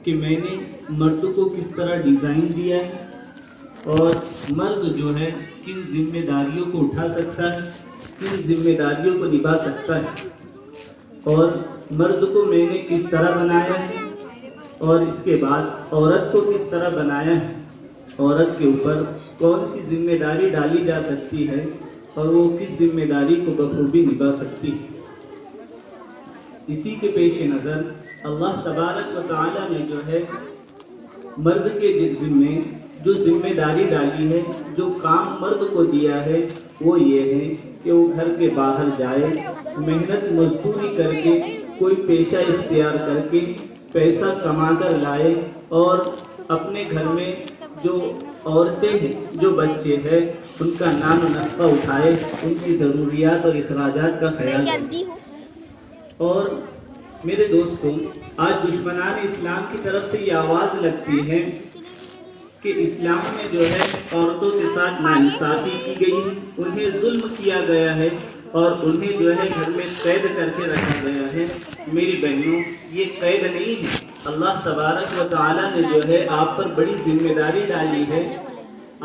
کہ میں نے مرد کو کس طرح ڈیزائن دیا ہے اور مرد جو ہے کن ذمہ داریوں کو اٹھا سکتا ہے، کن ذمہ داریوں کو نبھا سکتا ہے، اور مرد کو میں نے کس طرح بنایا ہے اور اس کے بعد عورت کو کس طرح بنایا ہے، عورت کے اوپر کون سی ذمہ داری ڈالی جا سکتی ہے اور وہ کس ذمہ داری کو بخوبی نبھا سکتی ہے۔ اسی کے پیش نظر اللہ تبارک و تعالیٰ نے جو ہے مرد کے ذمے جو ذمہ داری ڈالی ہے، جو کام مرد کو دیا ہے، وہ یہ ہے کہ وہ گھر کے باہر جائے، محنت مزدوری کر کے، کوئی پیشہ اختیار کر کے پیسہ کما کر لائے اور اپنے گھر میں جو عورتیں ہیں، جو بچے ہیں، ان کا نام و نفع اٹھائے، ان کی ضروریات اور اخراجات کا خیال رکھے۔ اور میرے دوستوں، آج دشمنان اسلام کی طرف سے یہ آواز لگتی ہے کہ اسلام میں جو ہے عورتوں کے ساتھ ناانصافی کی گئی ہے، انہیں ظلم کیا گیا ہے اور انہیں جو ہے گھر میں قید کر کے رکھا گیا ہے۔ میری بہنوں، یہ قید نہیں ہے، اللہ تبارک و تعالیٰ نے جو ہے آپ پر بڑی ذمہ داری ڈالی ہے،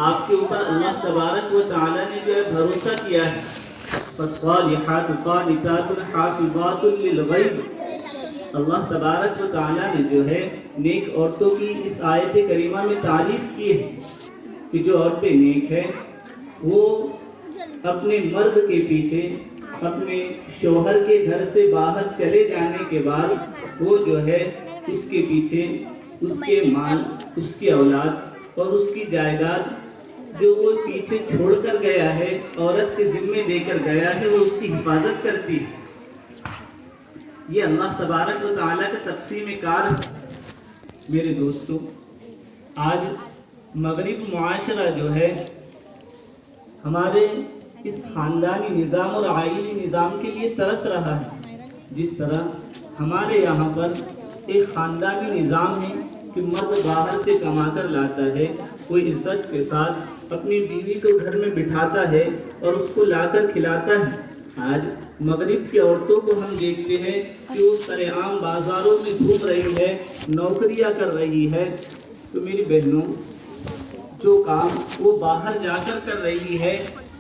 آپ کے اوپر اللہ تبارک و تعالیٰ نے جو ہے بھروسہ کیا ہے۔ فالصالحات قانتات حافظات للغیب، اللہ تبارک و تعالیٰ نے جو ہے نیک عورتوں کی اس آیت کریمہ میں تعریف کی ہے کہ جو عورتیں نیک ہیں وہ اپنے مرد کے پیچھے، اپنے شوہر کے گھر سے باہر چلے جانے کے بعد وہ جو ہے اس کے پیچھے اس کے مال، اس کی اولاد اور اس کی جائیداد جو وہ پیچھے چھوڑ کر گیا ہے، عورت کے ذمے دے کر گیا ہے، وہ اس کی حفاظت کرتی ہے۔ یہ اللہ تبارک و تعالیٰ کا تقسیم کار ہے۔ میرے دوستو، آج مغرب معاشرہ جو ہے ہمارے اس خاندانی نظام اور عائلی نظام کے لیے ترس رہا ہے۔ جس طرح ہمارے یہاں پر ایک خاندانی نظام ہے کہ مرد باہر سے کما کر لاتا ہے، وہ عزت کے ساتھ اپنی بیوی کو گھر میں بٹھاتا ہے اور اس کو لا کر کھلاتا ہے۔ آج مغرب کی عورتوں کو ہم دیکھتے ہیں کہ وہ سرعام بازاروں میں گھوم رہی ہے، نوکریاں کر رہی ہے۔ تو میری بہنوں، جو کام وہ باہر جا کر کر رہی ہے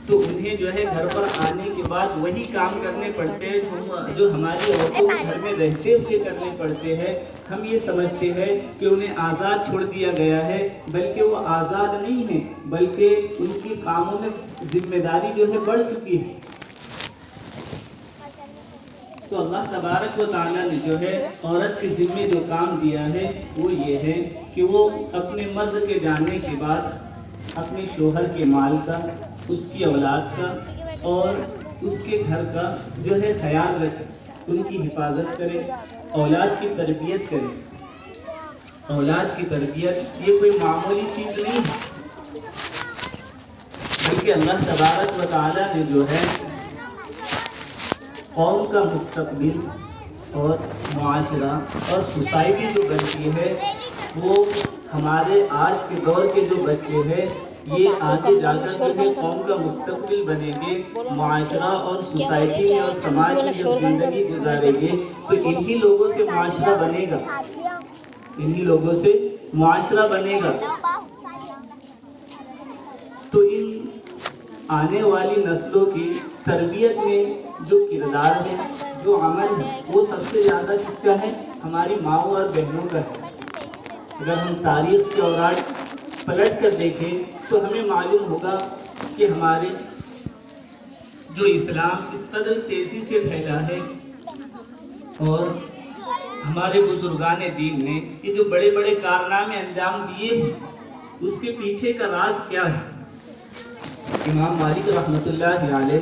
تو انہیں جو ہے گھر پر آنے کے بعد وہی کام کرنے پڑتے ہیں جو ہماری عورتوں کو گھر میں رہتے ہوئے کرنے پڑتے ہیں۔ ہم یہ سمجھتے ہیں کہ انہیں آزاد چھوڑ دیا گیا ہے، بلکہ وہ آزاد نہیں ہیں، بلکہ ان کی کاموں میں ذمہ داری جو ہے بڑھ چکی ہے۔ تو اللہ تبارک و تعالیٰ نے جو ہے عورت کے ذمے جو کام دیا ہے وہ یہ ہے کہ وہ اپنے مرد کے جانے کے بعد اپنے شوہر کے مال کا، اس کی اولاد کا اور اس کے گھر کا جو ہے خیال رکھے، ان کی حفاظت کرے، اولاد کی تربیت کرے۔ اولاد کی تربیت یہ کوئی معمولی چیز نہیں ہے، بلکہ اللہ تبارک و تعالیٰ نے جو ہے قوم کا مستقبل اور معاشرہ اور سوسائٹی جو بنتی ہے، وہ ہمارے آج کے دور کے جو بچے ہیں، یہ آگے جا کر جو ہے قوم کا مستقبل بنیں گے، معاشرہ اور سوسائٹی میں اور سماج میں جب زندگی گزاریں گے تو انہی لوگوں سے معاشرہ بنے گا، انہی لوگوں سے معاشرہ بنے گا۔ تو ان آنے والی نسلوں کی تربیت میں جو کردار ہے، جو عمل ہے، وہ سب سے زیادہ کس کا ہے؟ ہماری ماؤں اور بہنوں کا ہے۔ اگر ہم تاریخ کے اوراق پلٹ کر دیکھیں تو ہمیں معلوم ہوگا کہ ہمارے جو اسلام اس قدر تیزی سے پھیلا ہے اور ہمارے بزرگان دین نے یہ جو بڑے بڑے کارنامے انجام دیے ہیں، اس کے پیچھے کا راز کیا ہے؟ امام مالک رحمۃ اللہ علیہ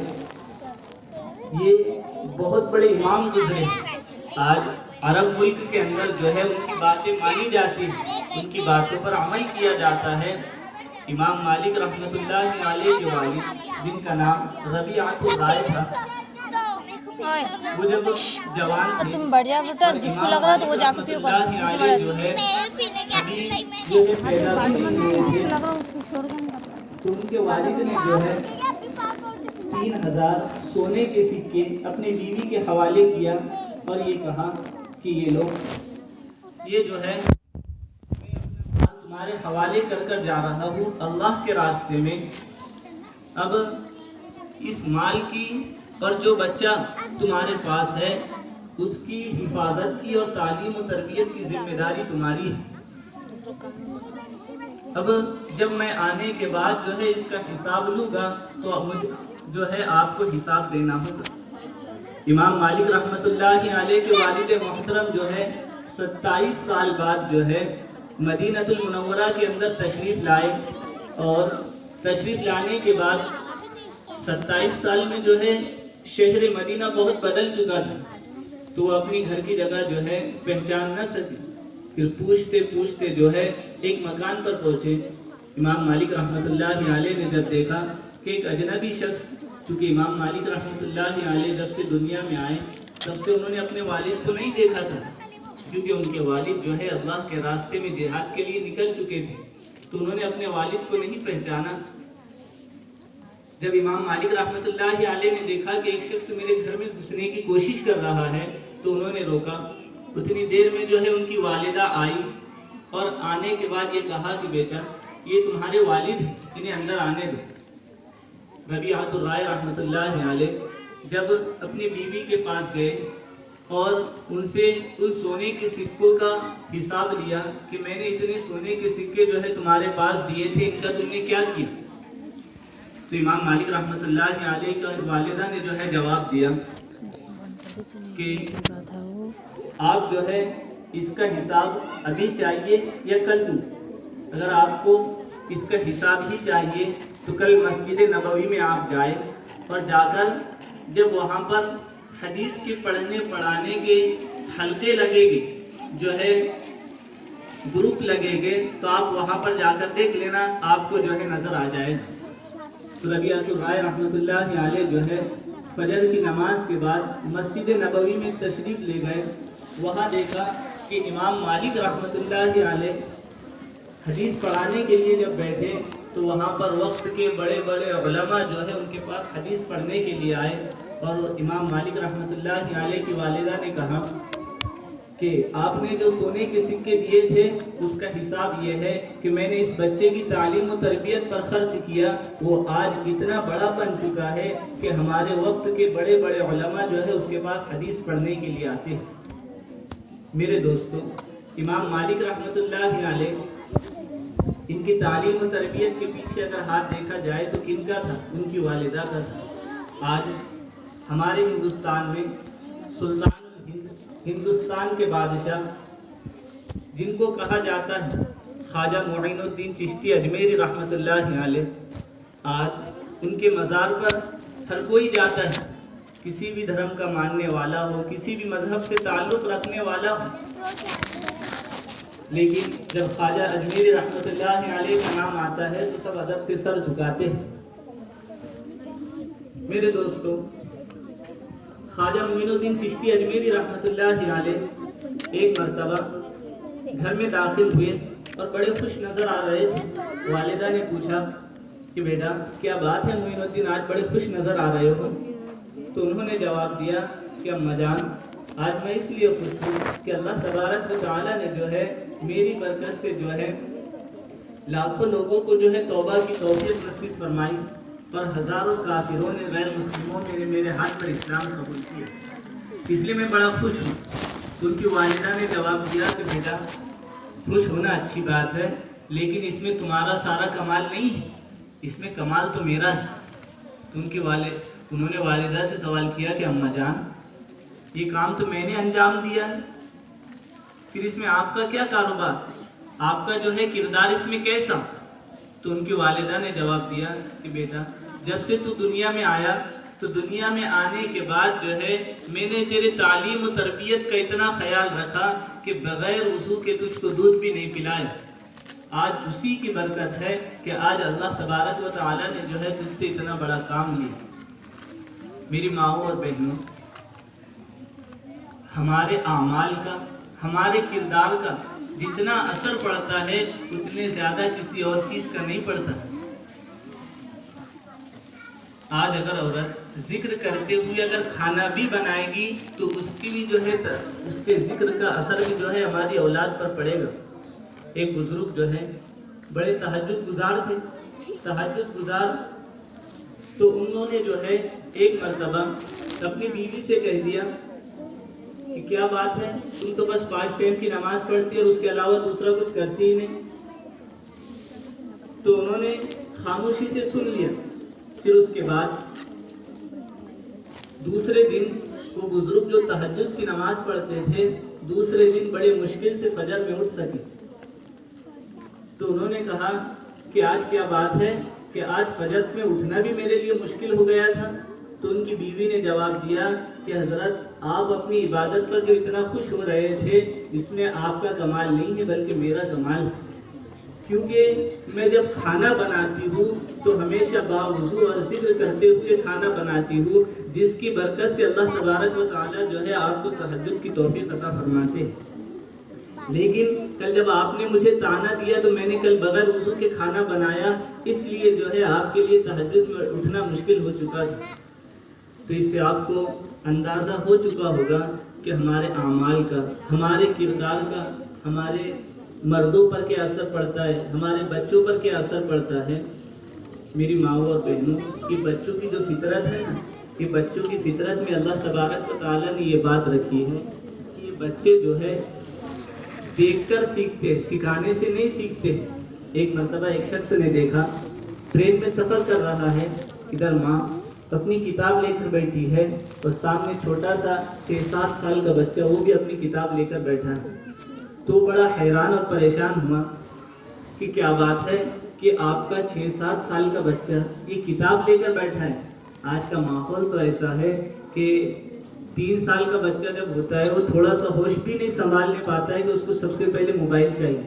یہ بہت بڑے امام گزرے۔ آج عرب ملک کے اندر جو ہے ان کی باتیں مانی جاتی ہیں، ان کی باتوں پر عمل کیا جاتا ہے۔ امام مالک رحمۃ اللہ علیہ کے والد، جن کا نام ربیعۃ الرائے تھا، وہ جب جوان تھے، تم بڑھ جا بیٹا، جس کو لگ رہا تو وہ جا کے پیو کر جو ہے پیدا تو ان کے والد نے جو ہے 3000 سونے کے سکے اپنی بیوی کے حوالے کیا اور یہ کہا کہ یہ لوگ، یہ جو ہے تمہارے حوالے کر جا رہا ہوں اللہ کے راستے میں. اب اس مال کی اور جو بچہ تمہارے پاس ہے اس کی حفاظت کی اور تعلیم و تربیت کی ذمہ داری تمہاری ہے. اب جب میں آنے کے بعد جو ہے اس کا حساب لوں گا تو مجھے جو ہے آپ کو حساب دینا ہوگا. امام مالک رحمۃ اللہ علیہ کے والد محترم جو ہے 27 سال بعد جو ہے مدینۃ المنورہ کے اندر تشریف لائے، اور تشریف لانے کے بعد 27 سال میں جو ہے شہر مدینہ بہت بدل چکا تھا، تو وہ اپنی گھر کی جگہ جو ہے پہچان نہ سکی. پھر پوچھتے پوچھتے جو ہے ایک مکان پر پہنچے. امام مالک رحمۃ اللہ علیہ نے جب دیکھا کہ ایک اجنبی شخص، چونکہ امام مالک رحمۃ اللہ علیہ جب سے دنیا میں آئے تب سے انہوں نے اپنے والد کو نہیں دیکھا تھا، کیونکہ ان کے والد جو ہے اللہ کے راستے میں جہاد کے لیے نکل چکے تھے، تو انہوں نے اپنے والد کو نہیں پہچانا. جب امام مالک رحمۃ اللہ علیہ نے دیکھا کہ ایک شخص میرے گھر میں گھسنے کی کوشش کر رہا ہے تو انہوں نے روکا. اتنی دیر میں جو ہے ان کی والدہ آئی اور آنے کے بعد یہ کہا کہ بیٹا یہ تمہارے والد ہیں، انہیں اندر آنے دو. ربیعۃ الرائے رحمۃ اللہ علیہ جب اپنی بیوی کے پاس گئے اور ان سے ان سونے کے سکوں کا حساب لیا کہ میں نے اتنے سونے کے سکے جو ہے تمہارے پاس دیے تھے، ان کا تم نے کیا کیا؟ تو امام مالک رحمۃ اللہ علیہ کا والدہ نے جو ہے جواب دیا کہ آپ جو ہے اس کا حساب ابھی چاہیے یا کل دوں؟ اگر آپ کو اس کا حساب ہی چاہیے تو کل مسجد نبوی میں آپ جائیں، اور جا کر جب وہاں پر حدیث کے پڑھنے پڑھانے کے حلقے لگے گے، جو ہے گروپ لگے گے، تو آپ وہاں پر جا کر دیکھ لینا، آپ کو جو ہے نظر آ جائے. تو ربیعۃ الرائے رحمۃ اللہ علیہ جو ہے فجر کی نماز کے بعد مسجد نبوی میں تشریف لے گئے. وہاں دیکھا کہ امام مالک رحمۃ اللہ علیہ حدیث پڑھانے کے لیے جب بیٹھے تو وہاں پر وقت کے بڑے بڑے علماء جو ہے ان کے پاس حدیث پڑھنے کے لیے آئے، اور امام مالک رحمۃ اللہ علیہ کی والدہ نے کہا کہ آپ نے جو سونے کے سکے دیے تھے اس کا حساب یہ ہے کہ میں نے اس بچے کی تعلیم و تربیت پر خرچ کیا، وہ آج اتنا بڑا بن چکا ہے کہ ہمارے وقت کے بڑے بڑے علماء جو ہے اس کے پاس حدیث پڑھنے کے لیے آتے ہیں. میرے دوستو، امام مالک رحمۃ اللہ علیہ ان کی تعلیم و تربیت کے پیچھے اگر ہاتھ دیکھا جائے تو کن کا تھا؟ ان کی والدہ کا تھا. آج ہمارے ہندوستان میں سلطان الہند، ہندوستان کے بادشاہ جن کو کہا جاتا ہے خواجہ معین الدین چشتی اجمیری رحمۃ اللہ علیہ، آج ان کے مزار پر ہر کوئی جاتا ہے، کسی بھی دھرم کا ماننے والا ہو، کسی بھی مذہب سے تعلق رکھنے والا ہو، لیکن جب خواجہ اجمیری رحمۃ اللہ علیہ کا نام آتا ہے تو سب ادب سے سر جھکاتے ہیں. میرے دوستو، خواجہ معین الدین چشتی اجمیری رحمۃ اللہ علیہ ایک مرتبہ گھر میں داخل ہوئے اور بڑے خوش نظر آ رہے تھے. والدہ نے پوچھا کہ بیٹا کیا بات ہے معین الدین، آج بڑے خوش نظر آ رہے ہو؟ تو انہوں نے جواب دیا کہ اماں جان، آج میں اس لیے خوش ہوں کہ اللہ تبارک و تعالیٰ نے جو ہے میری برکت سے جو ہے لاکھوں لوگوں کو جو ہے توبہ کی توفیق نصیب فرمائی، اور ہزاروں کافروں نے، غیر مسلموں نے میرے ہاتھ پر اسلام قبول کیا، اس لیے میں بڑا خوش ہوں. ان کی والدہ نے جواب دیا کہ بیٹا خوش ہونا اچھی بات ہے، لیکن اس میں تمہارا سارا کمال نہیں ہے، اس میں کمال تو میرا ہے. انہوں نے والدہ سے سوال کیا کہ اماں جان، یہ کام تو میں نے انجام دیا ہے، پھر اس میں آپ کا کیا کاروبار، آپ کا جو ہے کردار اس میں کیسا؟ تو ان کی والدہ نے جواب دیا کہ بیٹا جب سے تو دنیا میں آیا تو دنیا میں آنے کے بعد جو ہے میں نے تیرے تعلیم و تربیت کا اتنا خیال رکھا کہ بغیر وضو کے تجھ کو دودھ بھی نہیں پلایا. آج اسی کی برکت ہے کہ آج اللہ تبارک و تعالیٰ نے جو ہے تجھ سے اتنا بڑا کام لیا. میری ماؤں اور بہنوں، ہمارے اعمال کا، ہمارے کردار کا جتنا اثر پڑتا ہے اتنے زیادہ کسی اور چیز کا نہیں پڑتا. آج اگر عورت ذکر کرتے ہوئے اگر کھانا بھی بنائے گی تو اس کی بھی جو ہے اس کے ذکر کا اثر بھی جو ہے ہماری اولاد پر پڑے گا. ایک بزرگ جو ہے بڑے تہجد گزار تھے، تہجد گزار، تو انہوں نے جو ہے ایک مرتبہ اپنی بیوی سے کہہ دیا کہ کیا بات ہے، تم تو بس 5 ٹائم کی نماز پڑھتی اور اس کے علاوہ دوسرا کچھ کرتی ہی نہیں۔ تو انہوں نے خاموشی سے سن لیا۔ پھر اس کے بعد دوسرے دن وہ بزرگ جو تہجد کی نماز پڑھتے تھے، دوسرے دن بڑے مشکل سے فجر میں اٹھ سکے۔ تو انہوں نے کہا کہ آج کیا بات ہے کہ آج فجر میں اٹھنا بھی میرے لیے مشکل ہو گیا تھا۔ تو ان کی بیوی نے جواب دیا کہ حضرت آپ اپنی عبادت پر جو اتنا خوش ہو رہے تھے، اس میں آپ کا کمال نہیں ہے بلکہ میرا کمال ہے، کیونکہ میں جب کھانا بناتی ہوں تو ہمیشہ باوضو اور ذکر کرتے ہوئے کھانا بناتی ہوں، جس کی برکت سے اللہ تبارک و تعالیٰ جو ہے آپ کو تہجد کی توفیق عطا فرماتے ہیں۔ لیکن کل جب آپ نے مجھے طعنہ دیا تو میں نے کل بغیر وضو کے کھانا بنایا، اس لیے جو ہے آپ کے لیے تہجد میں اٹھنا مشکل ہو چکا تھا۔ تو اس سے آپ کو اندازہ ہو چکا ہوگا کہ ہمارے اعمال کا، ہمارے کردار کا، ہمارے مردوں پر کیا اثر پڑتا ہے، ہمارے بچوں پر کیا اثر پڑتا ہے۔ میری ماؤں اور بہنوں، یہ بچوں کی جو فطرت ہے نا، یہ بچوں کی فطرت میں اللہ تبارک و تعالیٰ نے یہ بات رکھی ہے کہ یہ بچے جو ہے دیکھ کر سیکھتے، سکھانے سے نہیں سیکھتے۔ ایک مرتبہ ایک شخص نے دیکھا، ٹرین میں سفر کر رہا ہے، ادھر ماں اپنی کتاب لے کر بیٹھی ہے اور سامنے چھوٹا سا 6-7 سال کا بچہ وہ بھی اپنی کتاب لے کر بیٹھا ہے۔ تو بڑا حیران اور پریشان ہوا کہ کیا بات ہے کہ آپ کا 6-7 سال کا بچہ یہ کتاب لے کر بیٹھا ہے۔ آج کا ماحول تو ایسا ہے کہ 3 سال کا بچہ جب ہوتا ہے وہ تھوڑا سا ہوش بھی نہیں سنبھالنے پاتا ہے کہ اس کو سب سے پہلے موبائل چاہیے۔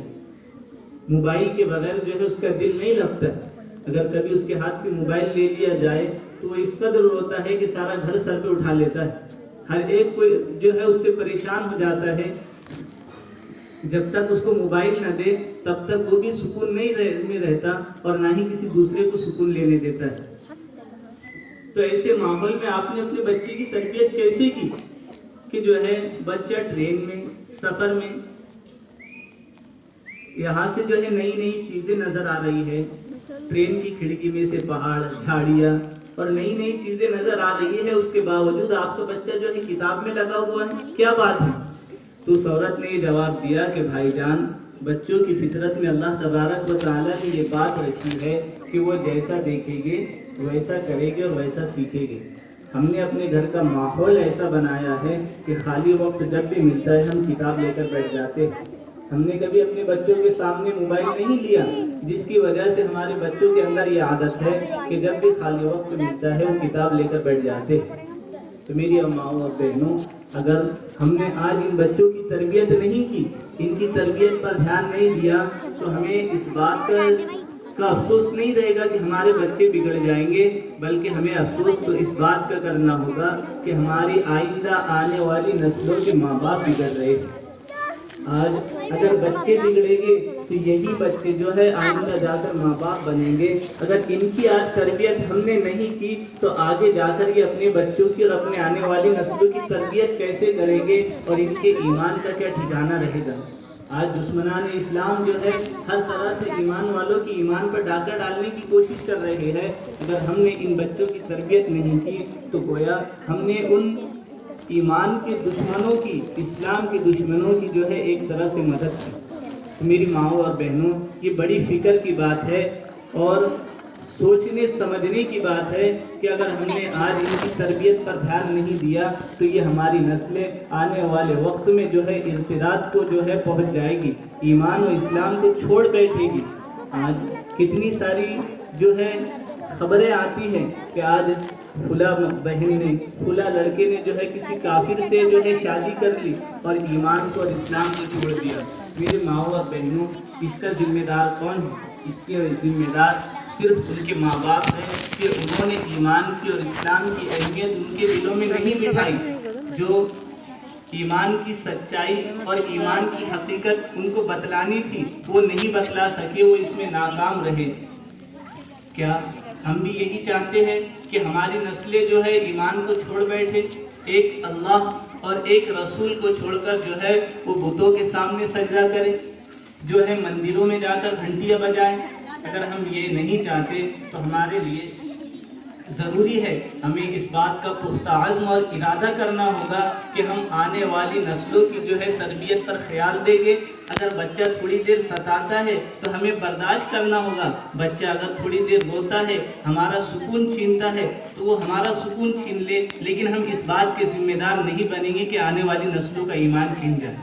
موبائل کے بغیر جو ہے اس کا دل نہیں لگتا۔ اگر کبھی اس کے ہاتھ سے موبائل لے لیا جائے تو وہ اس قدر روتا ہے کہ سارا گھر سر پہ اٹھا لیتا ہے۔ ہر ایک کوئی جو ہے اس سے پریشان ہو جاتا ہے۔ جب تک اس کو موبائل نہ دے تب تک وہ بھی سکون نہیں میں رہتا اور نہ ہی کسی دوسرے کو سکون لینے دیتا ہے۔ تو ایسے ماحول میں آپ نے اپنے بچے کی تربیت کیسے کی کہ جو ہے بچہ ٹرین میں، سفر میں، یہاں سے جو ہے نئی نئی چیزیں نظر آ رہی ہے، ٹرین کی کھڑکی میں سے پہاڑ، جھاڑیاں اور نئی نئی چیزیں نظر آ رہی ہے، اس کے باوجود آپ کا بچہ جو ہے کتاب میں لگا ہوا ہے، کیا بات ہے؟ تو اس عورت نے یہ جواب دیا کہ بھائی جان، بچوں کی فطرت میں اللہ تبارک و تعالیٰ نے یہ بات رکھی ہے کہ وہ جیسا دیکھیں گے ویسا کریں گے اور ویسا سیکھیں گے۔ ہم نے اپنے گھر کا ماحول ایسا بنایا ہے کہ خالی وقت جب بھی ملتا ہے ہم کتاب لے کر بیٹھ جاتے ہیں۔ ہم نے کبھی اپنے بچوں کے سامنے موبائل نہیں لیا، جس کی وجہ سے ہمارے بچوں کے اندر یہ عادت ہے کہ جب بھی خالی وقت ملتا ہے وہ کتاب لے کر بیٹھ جاتے ہیں۔ تو میری اماؤں اور بہنوں، اگر ہم نے آج ان بچوں کی تربیت نہیں کی، ان کی تربیت پر دھیان نہیں دیا، تو ہمیں اس بات کا افسوس نہیں رہے گا کہ ہمارے بچے بگڑ جائیں گے، بلکہ ہمیں افسوس تو اس بات کا کرنا ہوگا کہ ہماری آئندہ آنے والی نسلوں کے ماں باپ بگڑ رہے ہیں۔ آج اگر بچے بگڑیں گے تو یہی بچے جو ہے آئندہ جا کر ماں باپ بنیں گے۔ اگر ان کی آج تربیت ہم نے نہیں کی تو آگے جا کر یہ اپنے بچوں کی اور اپنے آنے والی نسلوں کی تربیت کیسے کریں گے اور ان کے ایمان کا کیا ٹھکانہ رہے گا۔ آج دشمنان اسلام جو ہے ہر طرح سے ایمان والوں کی ایمان پر ڈاکہ ڈالنے کی کوشش کر رہے ہیں۔ اگر ہم نے ان بچوں کی تربیت نہیں کی تو گویا ہم نے ان ایمان کے دشمنوں کی، اسلام کے دشمنوں کی جو ہے ایک طرح سے مدد کی۔ میری ماؤں اور بہنوں، یہ بڑی فکر کی بات ہے اور سوچنے سمجھنے کی بات ہے کہ اگر ہم نے آج ان کی تربیت پر دھیان نہیں دیا تو یہ ہماری نسلیں آنے والے وقت میں جو ہے ارتداد کو جو ہے پہنچ جائے گی، ایمان و اسلام کو چھوڑ بیٹھے گی۔ آج کتنی ساری جو ہے خبریں آتی ہیں کہ آج فلاں بہن نے، فلاں لڑکے نے جو ہے کسی کافر سے جو ہے شادی کر لی اور ایمان کو اور اسلام کو چھوڑ دیا۔ میرے ماؤں اور بہنوں، اس کا ذمہ دار کون ہے؟ اس کے ذمہ دار صرف ان کے ماں باپ ہیں کہ انہوں نے ایمان کی اور اسلام کی اہمیت ان کے دلوں میں نہیں بٹھائی۔ جو ایمان کی سچائی اور ایمان کی حقیقت ان کو بتلانی تھی وہ نہیں بتلا سکے، وہ اس میں ناکام رہے۔ کیا ہم بھی یہی چاہتے ہیں کہ ہماری نسلیں جو ہے ایمان کو چھوڑ بیٹھے، ایک اللہ اور ایک رسول کو چھوڑ کر جو ہے وہ بتوں کے سامنے سجدہ کریں؟ جو ہے مندروں میں جا کر گھنٹیاں بجائیں. اگر ہم یہ نہیں چاہتے تو ہمارے لیے ضروری ہے ہمیں اس بات کا پختہ عزم اور ارادہ کرنا ہوگا کہ ہم آنے والی نسلوں کی جو ہے تربیت پر خیال دیں گے. اگر بچہ تھوڑی دیر ستاتا ہے تو ہمیں برداشت کرنا ہوگا. بچہ اگر تھوڑی دیر روتا ہے، ہمارا سکون چھینتا ہے، تو وہ ہمارا سکون چھین لے، لیکن ہم اس بات کے ذمہ دار نہیں بنیں گے کہ آنے والی نسلوں کا ایمان چھین جائے.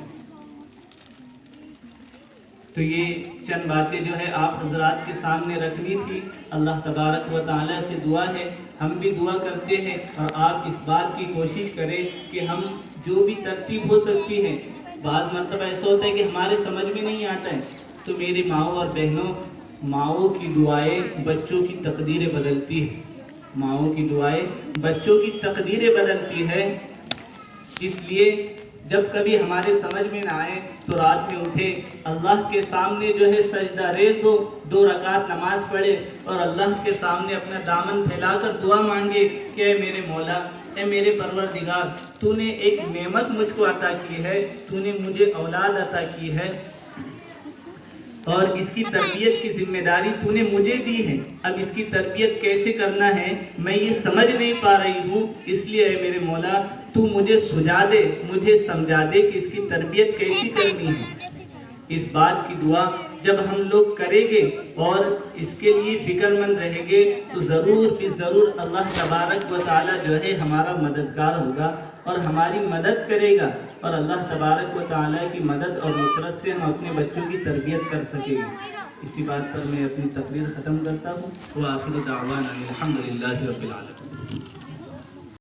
تو یہ چند باتیں جو ہے آپ حضرات کے سامنے رکھنی تھی. اللہ تبارک و تعالیٰ سے دعا ہے، ہم بھی دعا کرتے ہیں، اور آپ اس بات کی کوشش کریں کہ ہم جو بھی ترتیب ہو سکتی ہے. بعض مرتبہ ایسا ہوتا ہے کہ ہمارے سمجھ میں نہیں آتا ہے، تو میری ماؤں اور بہنوں، ماؤں کی دعائیں بچوں کی تقدیریں بدلتی ہے. ماؤں کی دعائیں بچوں کی تقدیریں بدلتی ہے. اس لیے جب کبھی ہمارے سمجھ میں نہ آئے تو رات میں اٹھے، اللہ کے سامنے جو ہے سجدہ ریز ہو، 2 رکعت نماز پڑھے اور اللہ کے سامنے اپنا دامن پھیلا کر دعا مانگے کہ اے میرے مولا، اے میرے پروردگار، تو نے ایک نعمت مجھ کو عطا کی ہے، تو نے مجھے اولاد عطا کی ہے، اور اس کی تربیت کی ذمہ داری تو نے مجھے دی ہے. اب اس کی تربیت کیسے کرنا ہے میں یہ سمجھ نہیں پا رہی ہوں. اس لیے اے میرے مولا، تو مجھے سجا دے، مجھے سمجھا دے کہ اس کی تربیت کیسی کرنی ہے. اس بات کی دعا جب ہم لوگ کریں گے اور اس کے لیے فکر مند رہیں گے تو ضرور بھی ضرور اللہ تبارک و تعالیٰ جو ہے ہمارا مددگار ہوگا اور ہماری مدد کرے گا، اور اللہ تبارک و تعالیٰ کی مدد اور نصرت سے ہم اپنے بچوں کی تربیت کر سکیں گے. اسی بات پر میں اپنی تقریر ختم کرتا ہوں. وآخر دعوانا الحمدللہ رب العالمین.